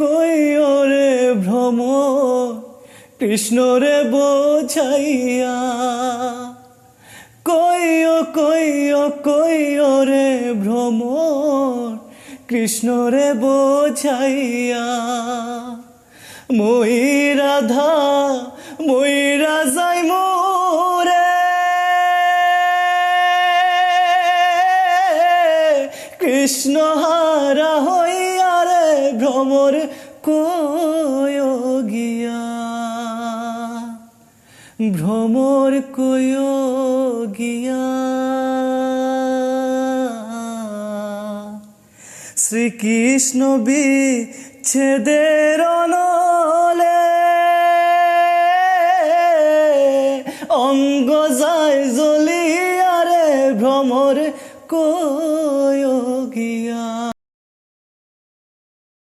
কইও রে ভ্রমর কৃষ্ণ রে বোঝাইয়া, কইও রে ভ্রমর কৃষ্ণ রে বোঝাইয়া। মই রাধা মইরা যাই মোরে, কৃষ্ণ হারা হইয়া রে ভ্রমর কইও গিয়া, ভ্রমর কইও গিয়া। শ্রীকৃষ্ণ বিচ্ছেদের অনলে অঙ্গ যায় জ্বলিয়া রে ভ্রমর